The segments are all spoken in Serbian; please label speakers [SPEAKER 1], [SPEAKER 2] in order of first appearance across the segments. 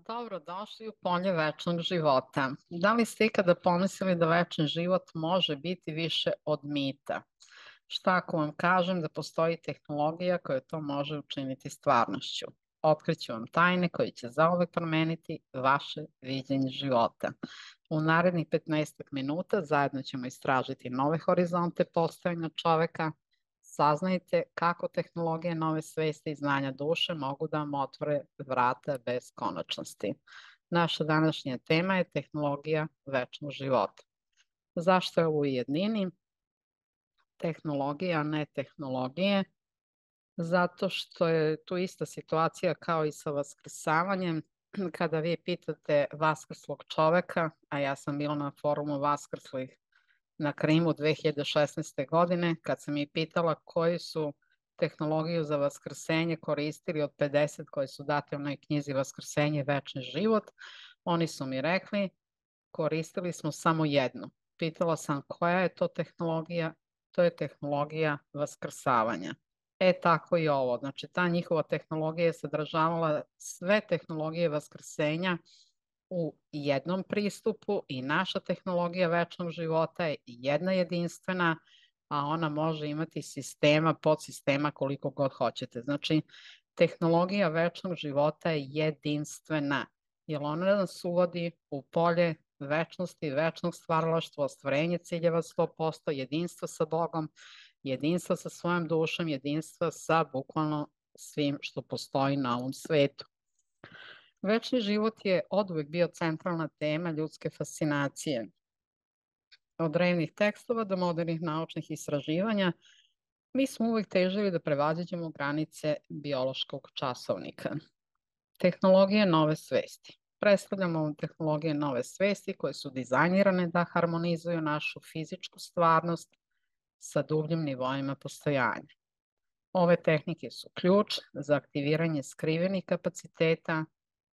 [SPEAKER 1] Dobrodošli u polje večnog života. Da li ste ikada pomislili da večni život može biti više od mita? Šta ako vam kažem da postoji tehnologija koja to može učiniti stvarnošću? Otkriću vam tajne koje će zauvek promeniti vaše viđenje života. U narednih 15 minuta zajedno ćemo istražiti nove horizonte postojanja čoveka. Saznajte kako tehnologije nove svesti i znanja duše mogu da vam otvore vrata beskonačnosti. Naša današnja tema je tehnologija večnog života. Zašto je ovo u jednini? Tehnologija, a ne tehnologije. Zato što je tu ista situacija kao i sa vaskrsavanjem. Kada vi pitate vaskrslog čoveka, a ja sam bila na forumu vaskrslih na Krimu 2016. godine, kad sam ih pitala koji su tehnologiju za vaskrsenje koristili od 50 koje su date u onoj knjizi Vaskrsenje i večni život, oni su mi rekli koristili smo samo jednu. Pitala sam koja je to tehnologija, to je tehnologija vaskrsavanja. Tako i ovo, znači ta njihova tehnologija je sadržavala sve tehnologije vaskrsenja u jednom pristupu i naša tehnologija večnog života je jedna jedinstvena, a ona može imati sistema, podsistema koliko god hoćete. Znači, tehnologija večnog života je jedinstvena, jer ona nas uvodi u polje večnosti, večnog stvaralaštva, ostvarenje ciljeva 100%, jedinstva sa Bogom, jedinstva sa svojom dušom, jedinstva sa bukvalno svim što postoji na ovom svetu. Večni život je oduvek bio centralna tema ljudske fascinacije. Od drevnih tekstova do modernih naučnih istraživanja, mi smo uvek težili da prevaziđemo granice biološkog časovnika. Tehnologije nove svesti. Predstavljamo vam tehnologije nove svesti koje su dizajnirane da harmonizuju našu fizičku stvarnost sa dubljim nivoima postojanja. Ove tehnike su ključ za aktiviranje skrivenih kapaciteta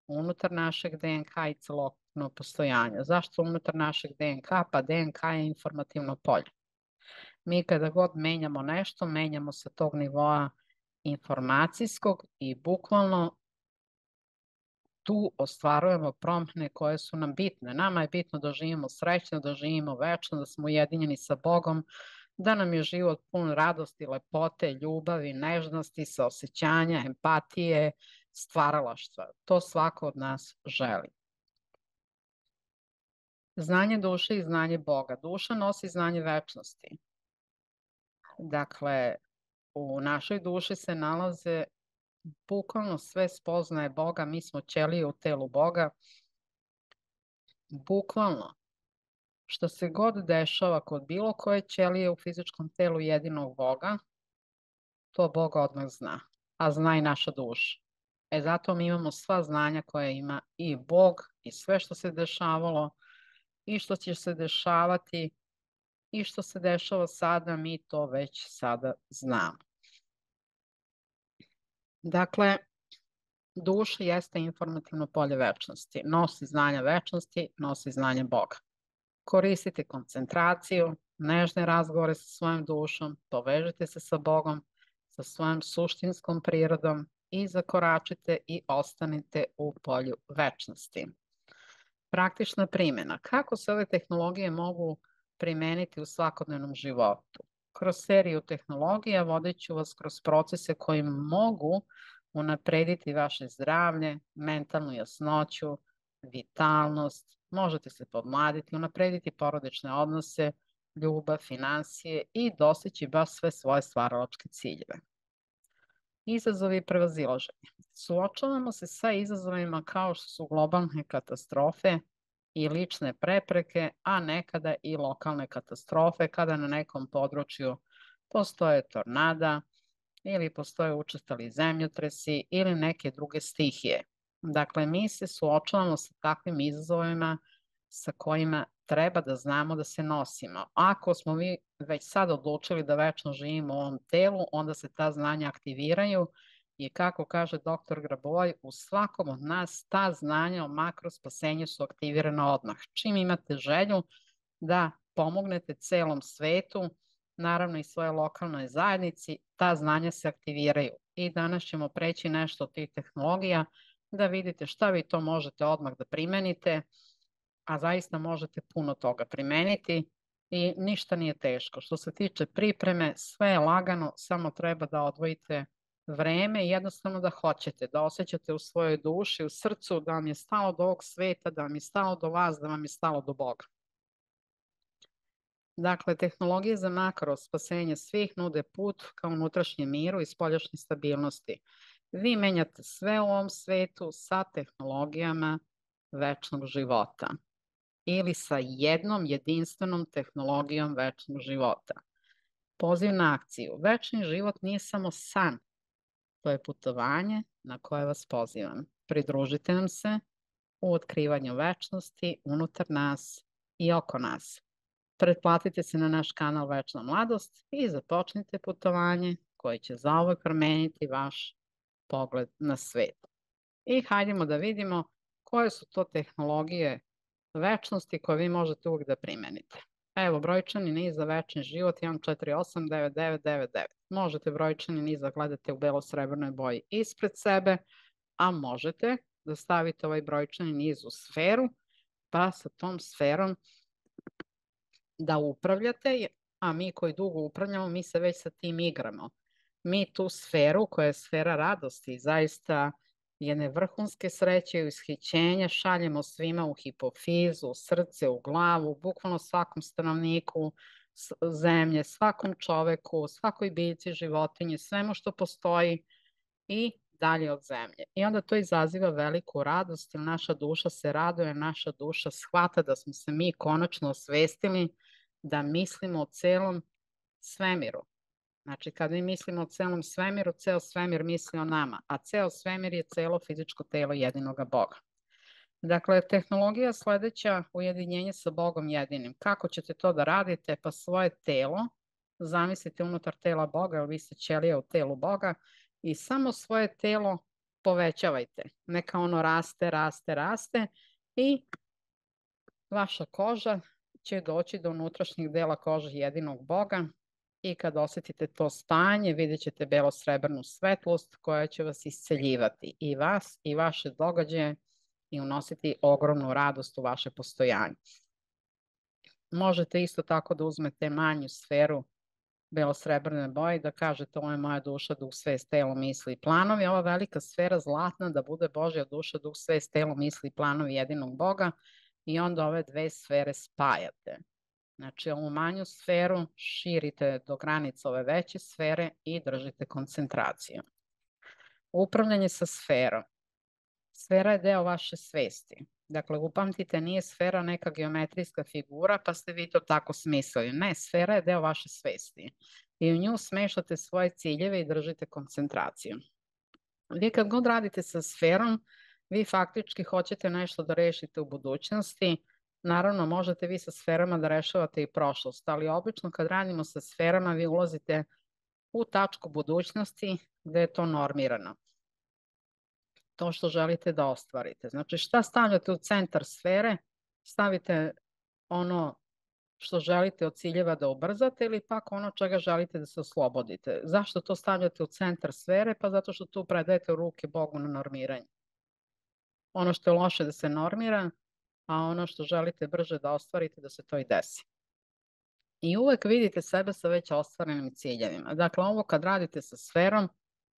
[SPEAKER 1] unutar našeg DNK i celokupnog postojanja. Zašto unutar našeg DNK? Pa DNK je informativno polje. Mi kada god menjamo nešto, menjamo sa tog nivoa informacijskog i bukvalno tu ostvarujemo promjene koje su nam bitne. Nama je bitno da živimo srećno, da živimo večno, da smo ujedinjeni sa Bogom, da nam je život pun radosti, lepote, ljubavi, nežnosti, saosećanja, empatije, stvaralaštva. To svako od nas želi. Znanje duše i znanje Boga. Duša nosi znanje večnosti. Dakle, u našoj duši se nalaze bukvalno sve spoznaje Boga. Mi smo ćelije u telu Boga. Bukvalno, što se god dešava kod bilo koje ćelije u fizičkom telu jedinog Boga, to Bog odmah zna, a zna i naša duša. Zato mi imamo sva znanja koje ima i Bog i sve što se dešavalo i što će se dešavati i što se dešava sada, mi to već sada znamo. Dakle, duša jeste informativno polje večnosti. Nosi znanja večnosti, nosi znanje Boga. Koristite koncentraciju, nežne razgovore sa svojom dušom, povežite se sa Bogom, sa svojom suštinskom prirodom i zakoračite i ostanite u polju večnosti. Praktična primjena. Kako se ove tehnologije mogu primeniti u svakodnevnom životu? Kroz seriju tehnologija vodit ću vas kroz procese koji mogu unaprediti vaše zdravlje, mentalnu jasnoću, vitalnost, možete se podmladiti, unaprediti porodične odnose, ljubav, finansije i dostići baš sve svoje stvaralačke ciljeve. Izazovi i prevazilaženje. Suočavamo se sa izazovima kao što su globalne katastrofe i lične prepreke, a nekada i lokalne katastrofe kada na nekom području postoje tornada ili postoje učestali zemljotresi ili neke druge stihije. Dakle, mi se suočavamo sa takvim izazovima sa kojima treba da znamo da se nosimo. Ako smo mi već sad odlučili da večno živimo u ovom telu, onda se ta znanja aktiviraju i kako kaže dr. Grabovoi, u svakom od nas ta znanja o makrospasenju su aktivirana odmah. Čim imate želju da pomognete celom svetu, naravno i svoje lokalnoj zajednici, ta znanja se aktiviraju. I danas ćemo preći nešto od tih tehnologija da vidite šta vi to možete odmah da primenite, a zaista možete puno toga primeniti i ništa nije teško. Što se tiče pripreme, sve je lagano, samo treba da odvojite vreme i jednostavno da hoćete, da osjećate u svojoj duši, u srcu da vam je stalo do ovog sveta, da vam je stalo do vas, da vam je stalo do Boga. Dakle, tehnologije za makro spasenje svih nude put ka unutrašnjem miru i spoljašnjoj stabilnosti. Vi menjate sve u ovom svetu sa tehnologijama večnog života ili sa jednom jedinstvenom tehnologijom večnog života. Poziv na akciju. Večni život nije samo san, to je putovanje na koje vas pozivam. Pridružite nam se u otkrivanju večnosti unutar nas i oko nas. Pretplatite se na naš kanal Večna mladost i započnite putovanje koje će zauvek promeniti vaš pogled na svet. I hajdemo da vidimo koje su to tehnologije večnosti koje vi možete uvijek da primenite. Evo, brojčani niz za večni život 148999. Možete brojčani niz da gledate u belo-srebrnoj boji ispred sebe, a možete da stavite ovaj brojčani niz u sferu, pa sa tom sferom da upravljate, a mi koji dugo upravljamo, mi se već sa tim igramo. Mi tu sferu, koja je sfera radosti, zaista jedne vrhunske sreće i ishićenja, šaljemo svima u hipofizu, u srce, u glavu, bukvalno svakom stanovniku zemlje, svakom čoveku, svakoj biljci, životinji, svemu što postoji i dalje od zemlje. I onda to izaziva veliku radost, jer naša duša se raduje, naša duša shvata da smo se mi konačno osvestili da mislimo o celom svemiru. Znači, kad mi mislimo o celom svemiru, ceo svemir misli o nama, a ceo svemir je celo fizičko telo jedinoga Boga. Dakle, tehnologija sledeća, ujedinjenje sa Bogom jedinim. Kako ćete to da radite? Pa svoje telo, zamislite unutar tela Boga, jer vi ste ćelija u telu Boga, i samo svoje telo povećavajte. Neka ono raste, raste, raste i vaša koža će doći do unutrašnjeg dela kože jedinog Boga i kad osetite to spajanje, vidjet ćete belo-srebrnu svetlost koja će vas isceljivati i vas i vaše događaje i unositi ogromnu radost u vaše postojanje. Možete isto tako da uzmete manju sferu belo-srebrne boje i da kažete ovo je moja duša, duh, svest, telo, misli i planovi. Ova velika sfera zlatna da bude Božja duša, duh, svest, telo, misli i planovi jedinog Boga i onda ove dve sfere spajate. Znači, ovu manju sferu širite do granica ove veće sfere i držite koncentraciju. Upravljanje sa sferom. Sfera je deo vaše svesti. Dakle, upamtite, nije sfera neka geometrijska figura, pa ste vi to tako smislili. Ne, sfera je deo vaše svesti. I u nju smešate svoje ciljeve i držite koncentraciju. Vi kad god radite sa sferom, vi faktički hoćete nešto da rešite u budućnosti. Naravno, možete vi sa sferama da rešavate i prošlost, ali obično kad radimo sa sferama, vi ulazite u tačku budućnosti gde je to normirano. To što želite da ostvarite. Znači, šta stavljate u centar sfere? Stavite ono što želite od ciljeva da ubrzate ili pak ono čega želite da se oslobodite. Zašto to stavljate u centar sfere? Pa zato što tu predajete u ruke Bogu na normiranje. Ono što je loše da se normira, a ono što želite brže da ostvarite da se to i desi. I uvek vidite sebe sa već ostvarenim ciljevima. Dakle, ovo kad radite sa sferom,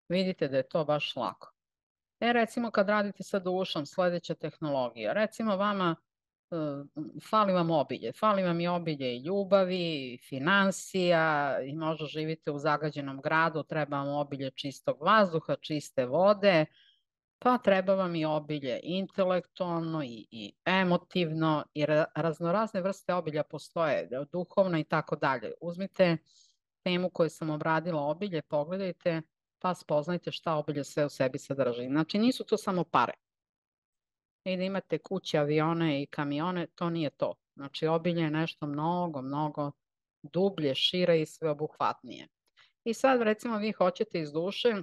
[SPEAKER 1] vidite da je to baš lako. Recimo kad radite sa dušom, sledeća tehnologija. Recimo vama fali vam obilje. Fali vam i obilje i ljubavi, i finansija, i možda živite u zagađenom gradu, treba vam obilje čistog vazduha, čiste vode, pa treba vam i obilje intelektualno i emotivno, jer raznorazne vrste obilja postoje, duhovno i tako dalje. Uzmite temu koju sam obradila obilje, pogledajte, pa spoznajte šta obilje sve u sebi sadrži. Znači, nisu to samo pare. I da imate kuće, avione i kamione, to nije to. Znači, obilje je nešto mnogo, mnogo dublje, šire i sveobuhvatnije. I sad, recimo, vi hoćete iz duše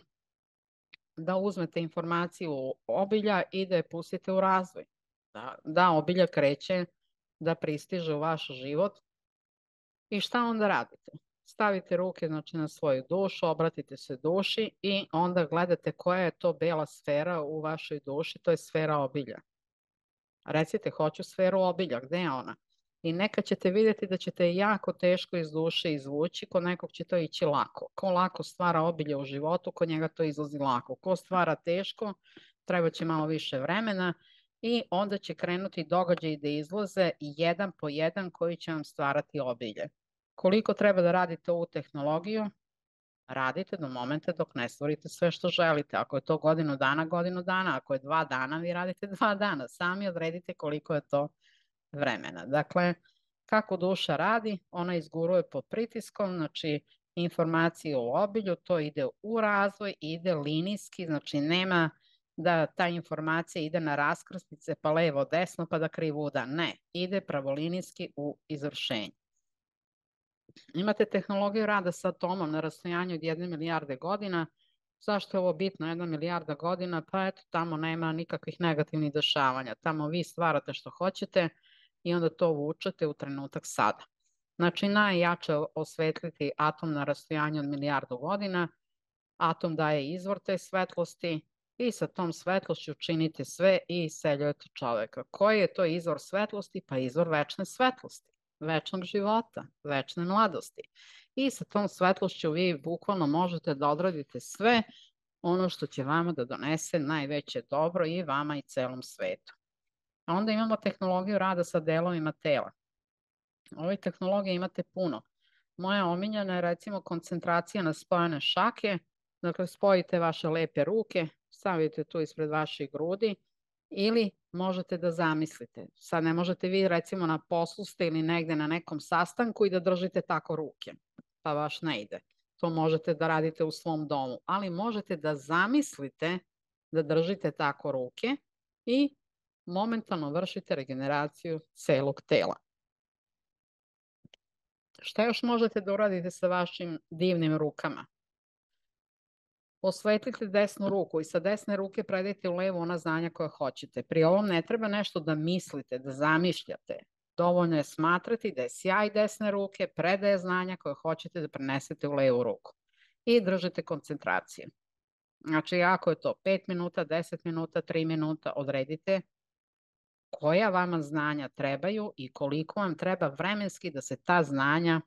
[SPEAKER 1] da uzmete informaciju obilja i da je pustite u razvoj. Da obilja kreće, da pristiže u vaš život. I šta onda radite? stavite ruke znači, na svoju dušu, obratite se duši i onda gledate koja je to bela sfera u vašoj duši, to je sfera obilja. Recite, hoću sferu obilja, gde je ona? I nekad ćete vidjeti da ćete je jako teško iz duše izvući, kod nekog će to ići lako. Ko lako stvara obilje u životu, kod njega to izlazi lako. Ko stvara teško, treba će malo više vremena i onda će krenuti događaji da izlaze jedan po jedan koji će vam stvarati obilje. Koliko treba da radite ovu tehnologiju? Radite do momenta dok ne stvorite sve što želite. Ako je to godinu dana, godinu dana. Ako je 2 dana, vi radite 2 dana. Sami odredite koliko je to vremena. Dakle, kako duša radi, ona izguruje pod pritiskom, znači informacije u obilju, to ide u razvoj, ide linijski, znači nema da ta informacija ide na raskrsnice pa levo, desno pa da krivuda. Ne, ide pravolinijski u izvršenje. Imate tehnologiju rada sa atomom na rastojanju od 1 milijarde godina. Zašto je ovo bitno, 1 milijarda godina? Pa eto, tamo nema nikakvih negativnih dešavanja. Tamo vi stvarate što hoćete i onda to vučete u trenutak sada. Znači, najjače osvetliti atom na rastojanju od 1 milijardu godina. Atom daje izvor te svetlosti i sa tom svetlošću činite sve i iseljujete čoveka. Koji je to izvor svetlosti? Pa izvor večne svetlosti, večnog života, večne mladosti. I sa tom svetlošću vi bukvalno možete da odradite sve ono što će vama da donese najveće dobro i vama i celom svetu. A onda imamo tehnologiju rada sa delovima tela. Ove tehnologije imate puno. Moja omiljena je recimo koncentracija na spojene šake. Dakle, spojite vaše lepe ruke, stavite tu ispred vaših grudi ili možete da zamislite. Sad ne možete vi recimo na poslu ste ili negde na nekom sastanku i da držite tako ruke, pa baš ne ide. To možete da radite u svom domu, ali možete da zamislite da držite tako ruke i momentalno vršite regeneraciju celog tela. Šta još možete da uradite sa vašim divnim rukama? Osvetlite desnu ruku i sa desne ruke predajte u levo ona znanja koje hoćete. Pri ovom ne treba nešto da mislite, da zamišljate. Dovoljno je smatrati da je sjaj desne ruke, predaje znanja koje hoćete da prenesete u levu ruku. I držite koncentraciju. Znači, ako je to 5 minuta, 10 minuta, 3 minuta, odredite koja vama znanja trebaju i koliko vam treba vremenski da se ta znanja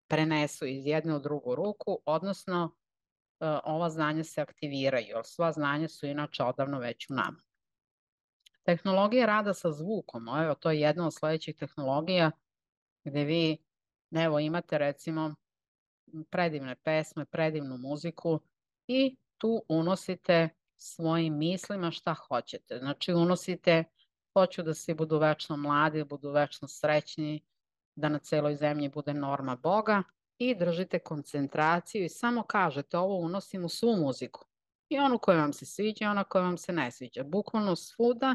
[SPEAKER 1] prenesu iz jedne u drugu ruku, odnosno ova znanja se aktiviraju, jer sva znanja su inače odavno već u nama. Tehnologija rada sa zvukom, evo, to je jedna od sledećih tehnologija gde vi, evo, imate recimo predivne pesme, predivnu muziku i tu unosite svojim mislima šta hoćete. Znači, unosite, hoću da svi budu večno mladi, budu večno srećni, da na celoj zemlji bude norma Boga i držite koncentraciju i samo kažete ovo unosim u svu muziku. I onu koja vam se sviđa i ona koja vam se ne sviđa. Bukvalno svuda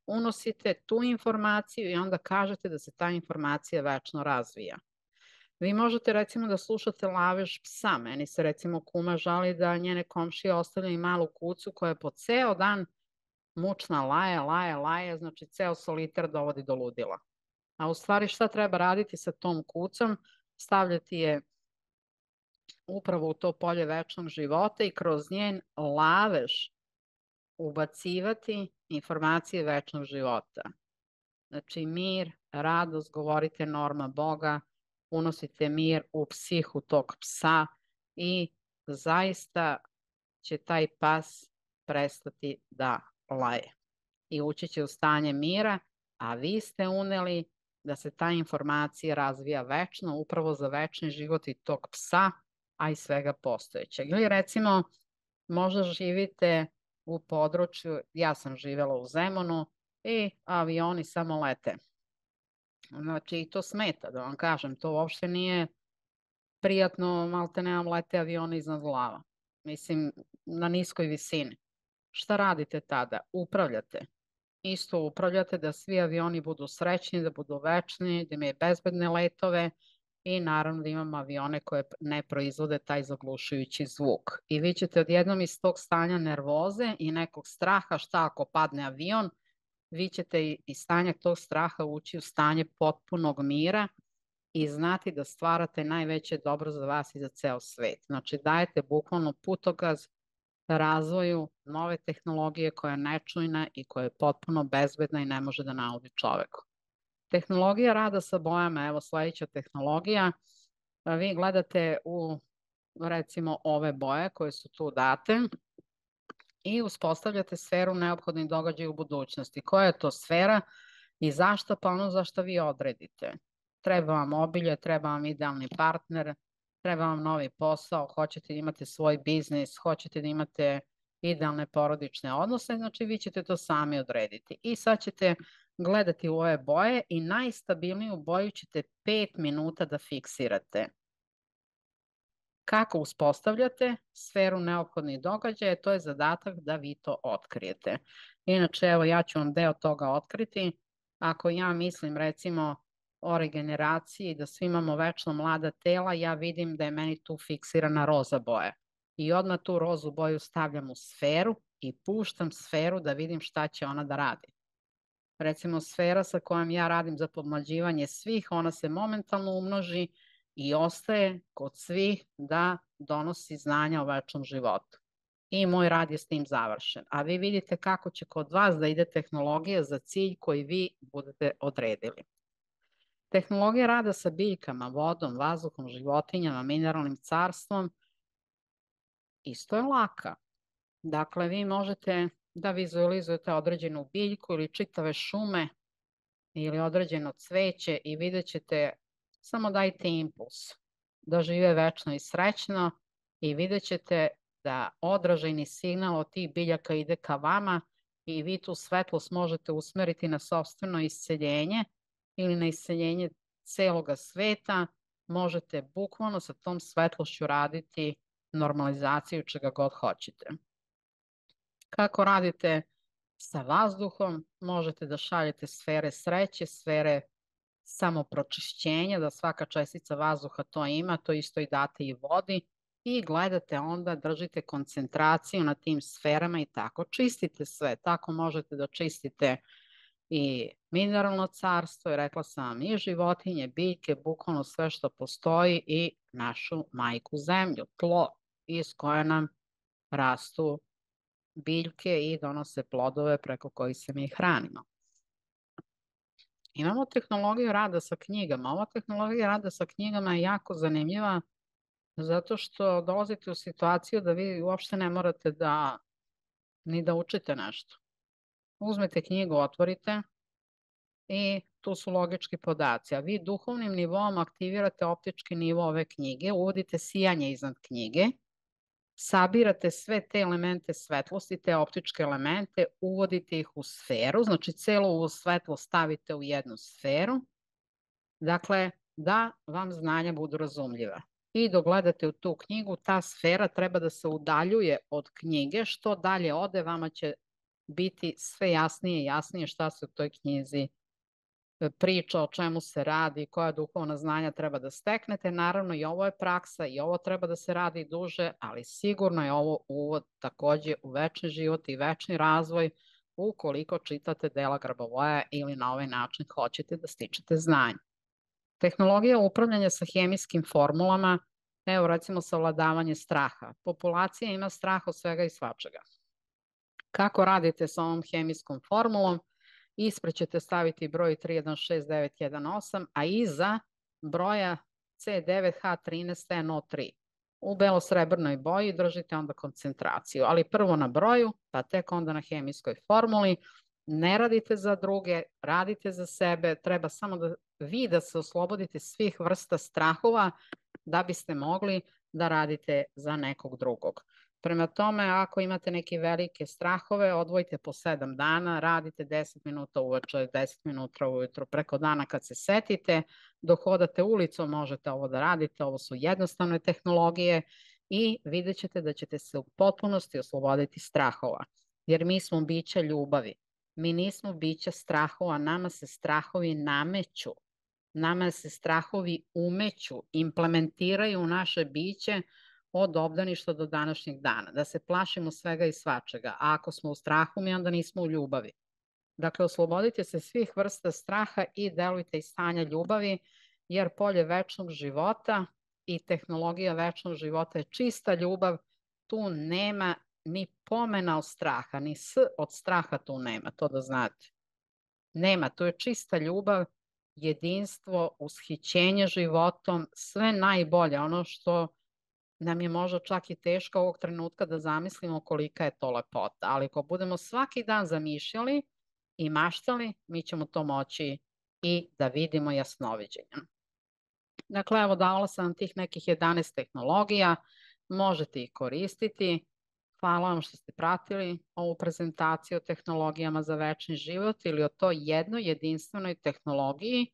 [SPEAKER 1] unosite tu informaciju i onda kažete da se ta informacija večno razvija. Vi možete recimo da slušate lavež psa. Meni se recimo kuma žali da njene komšije ostavljaju malu kucu koja je po ceo dan mučna, laje, znači ceo soliter dovodi do ludila. A u stvari šta treba raditi sa tom kucom? Stavljati je upravo u to polje večnog života i kroz njen lavež ubacivati informacije večnog života. Znači mir, radost, govorite norma Boga, unosite mir u psihu tog psa i zaista će taj pas prestati da laje i ući će u stanje mira, a vi ste uneli da se ta informacija razvija večno, upravo za večni život i tog psa, a i svega postojećeg. Ili recimo, možda živite u području, ja sam živela u Zemunu i avioni samo lete. Znači, i to smeta, da vam kažem, to uopšte nije prijatno, malte ne vam lete avioni iznad glava. Mislim, na niskoj visini. Šta radite tada? Upravljate. Isto upravljate da svi avioni budu srećni, da budu večni, da imaju bezbedne letove i naravno da imamo avione koje ne proizvode taj zaglušujući zvuk. I vi ćete odjednom iz tog stanja nervoze i nekog straha šta ako padne avion, vi ćete iz stanja tog straha ući u stanje potpunog mira i znati da stvarate najveće dobro za vas i za ceo svet. Znači dajete bukvalno putokaz razvoju nove tehnologije koja je nečujna i koja je potpuno bezbedna i ne može da naudi čoveku. Tehnologija rada sa bojama, evo sledeća tehnologija, vi gledate u recimo ove boje koje su tu date i uspostavljate sferu neophodnih događaja u budućnosti. Koja je to sfera i zašto? Pa ono zašto vi odredite. Treba vam obilje, treba vam idealni partner, treba vam novi posao, hoćete da imate svoj biznis, hoćete da imate idealne porodične odnose, znači vi ćete to sami odrediti. I sad ćete gledati u ove boje i najstabilniju boju ćete 5 minuta da fiksirate. Kako uspostavljate sferu neophodnih događaja, to je zadatak da vi to otkrijete. Inače, evo ja ću vam deo toga otkriti. Ako ja mislim recimo o regeneraciji, da svi imamo večno mlada tela, ja vidim da je meni tu fiksirana roza boja. I odmah tu rozu boju stavljam u sferu i puštam sferu da vidim šta će ona da radi. Recimo sfera sa kojom ja radim za podmlađivanje svih, ona se momentalno umnoži i ostaje kod svih da donosi znanja o večnom životu. I moj rad je s tim završen. A vi vidite kako će kod vas da ide tehnologija za cilj koji vi budete odredili. Tehnologija rada sa biljkama, vodom, vazduhom, životinjama, mineralnim carstvom isto je laka. Dakle, vi možete da vizualizujete određenu biljku ili čitave šume ili određeno cveće i vidjet ćete, samo dajte impuls da žive večno i srećno i vidjet ćete da odražajni signal od tih biljaka ide ka vama i vi tu svetlost možete usmeriti na sopstveno isceljenje ili na isceljenje celoga sveta. Možete bukvalno sa tom svetlošću raditi normalizaciju čega god hoćete. Kako radite sa vazduhom? Možete da šaljete sfere sreće, sfere samopročišćenja, da svaka čestica vazduha to ima, to isto i date i vodi i gledate onda, držite koncentraciju na tim sferama i tako čistite sve. Tako možete da čistite i mineralno carstvo, i rekla sam vam, i životinje, biljke, bukvalno sve što postoji i našu majku zemlju, tlo iz koje nam rastu biljke i donose plodove preko kojih se mi hranimo. Imamo tehnologiju rada sa knjigama. Ova tehnologija rada sa knjigama je jako zanimljiva zato što dolazite u situaciju da vi uopšte ne morate ni da učite nešto. Uzmete knjigu, otvorite i tu su logički podaci, a vi duhovnim nivom aktivirate optički nivo ove knjige, uvodite sijanje iznad knjige, sabirate sve te elemente svetlosti, te optičke elemente, uvodite ih u sferu, znači celu ovu svetlost stavite u jednu sferu, dakle da vam znanja budu razumljiva. I dok gledate u tu knjigu, ta sfera treba da se udaljuje od knjige, što dalje ode, vama će biti sve jasnije i jasnije šta se u toj knjizi priča, o čemu se radi, koja duhovna znanja treba da steknete. Naravno i ovo je praksa i ovo treba da se radi duže, ali sigurno je ovo uvod takođe u večni život i večni razvoj ukoliko čitate dela Grbovoja ili na ovaj način hoćete da stičete znanje. Tehnologija upravljanja sa hemijskim formulama, evo recimo savladavanje straha. Populacija ima strah od svega i svačega. Kako radite sa ovom hemijskom formulom? Ispred ćete staviti broj 316918, a iza broja C9H13NO3. U belo-srebrnoj boji držite onda koncentraciju, ali prvo na broju, pa tek onda na hemijskoj formuli. Ne radite za druge, radite za sebe, treba samo da vi da se oslobodite svih vrsta strahova da biste mogli da radite za nekog drugog. Prema tome, ako imate neke velike strahove, odvojite po 7 dana, radite 10 minuta uveče, 10 minuta ujutro, preko dana kad se setite, dok hodate ulicom možete ovo da radite, ovo su jednostavne tehnologije i vidjet ćete da ćete se u potpunosti osloboditi strahova, jer mi smo bića ljubavi. Mi nismo bića strahova, nama se strahovi nameću, nama se strahovi umeću, implementiraju u naše biće od obdaništa do današnjeg dana, da se plašimo svega i svačega, a ako smo u strahu, mi onda nismo u ljubavi. Dakle, oslobodite se svih vrsta straha i delujte iz stanja ljubavi jer polje večnog života i tehnologija večnog života je čista ljubav. Tu nema ni pomena od straha, ni s od straha tu nema, to da znate. Nema, to je čista ljubav, jedinstvo, ushićenje životom, sve najbolje, ono što nam je možda čak i teško ovog trenutka da zamislimo kolika je to lepota. Ali ako budemo svaki dan zamišljali i maštali, mi ćemo to moći i da vidimo jasnoviđenjem. Dakle, evo davala sam vam tih nekih 11 tehnologija, možete ih koristiti. Hvala vam što ste pratili ovu prezentaciju o tehnologijama za večni život ili o toj jednoj jedinstvenoj tehnologiji.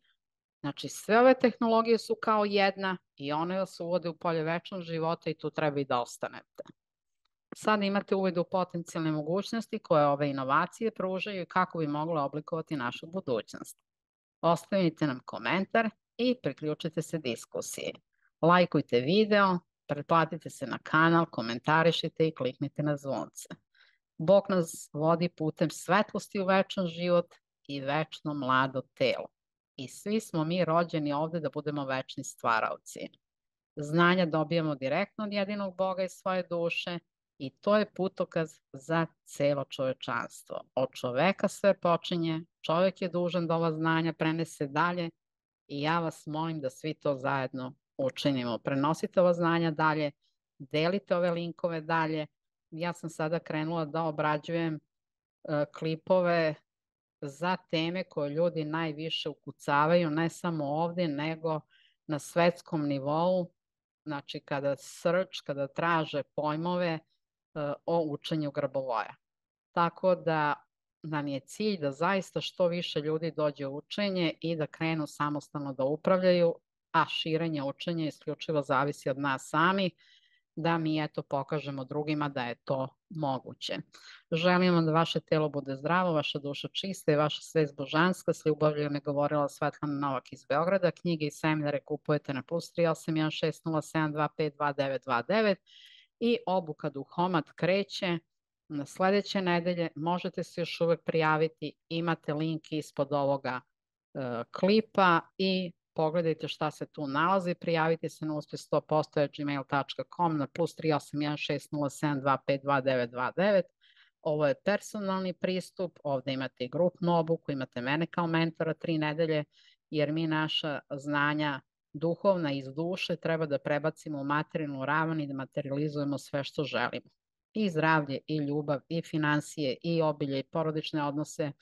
[SPEAKER 1] Znači, sve ove tehnologije su kao jedna i one vas uvode u polje večnog života i tu treba i da ostanete. Sad imate uvid u potencijalne mogućnosti koje ove inovacije pružaju i kako bi mogle oblikovati našu budućnost. Ostavite nam komentar i priključite se diskusiji. Lajkujte video, pretplatite se na kanal, komentarišite i kliknite na zvonce. Bog nas vodi putem svetlosti u večan život i večno mlado telo. I svi smo mi rođeni ovde da budemo večni stvaraoci. Znanja dobijamo direktno od jedinog Boga i svoje duše i to je putokaz za celo čovečanstvo. Od čoveka sve počinje, čovek je dužan da ova znanja prenese dalje i ja vas molim da svi to zajedno učinimo. Prenosite ova znanja dalje, delite ove linkove dalje. Ja sam sada krenula da obrađujem klipove za teme koje ljudi najviše ukucavaju, ne samo ovde, nego na svetskom nivou. Znači, kada traže pojmove o učenju grbovoja. Tako da nam je cilj da zaista što više ljudi dođe u učenje i da krenu samostalno da upravljaju, a širenje učenja isključivo zavisi od nas samih, da mi eto pokažemo drugima da je to moguće. Želim vam da vaše telo bude zdravo, vaša duša čista i vaša svest božanska. S ljubavlju mi govorila Svetlana Novak iz Beograda. Knjige i seminare kupujete na +381 607 25 2929 i obuka Duhomat kreće na sledeće nedelje. Možete se još uvek prijaviti, imate link ispod ovoga klipa i pogledajte šta se tu nalazi, prijavite se na uspeh100%@gmail.com na +381 607 25 2929. Ovo je personalni pristup, ovde imate i grupnu obuku, imate mene kao mentora 3 nedelje, jer mi naša znanja duhovna iz duše treba da prebacimo u materijalnu ravan i da materializujemo sve što želimo. I zdravlje, i ljubav, i finansije, i obilje, i porodične odnose,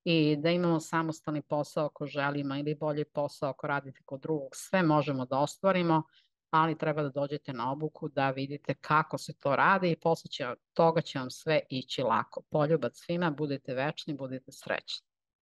[SPEAKER 1] i da imamo samostalni posao ako želimo ili bolji posao ako radite kod drugog, sve možemo da ostvarimo, ali treba da dođete na obuku da vidite kako se to radi i posle toga će vam sve ići lako. Poljubac svima, budite večni, budite srećni.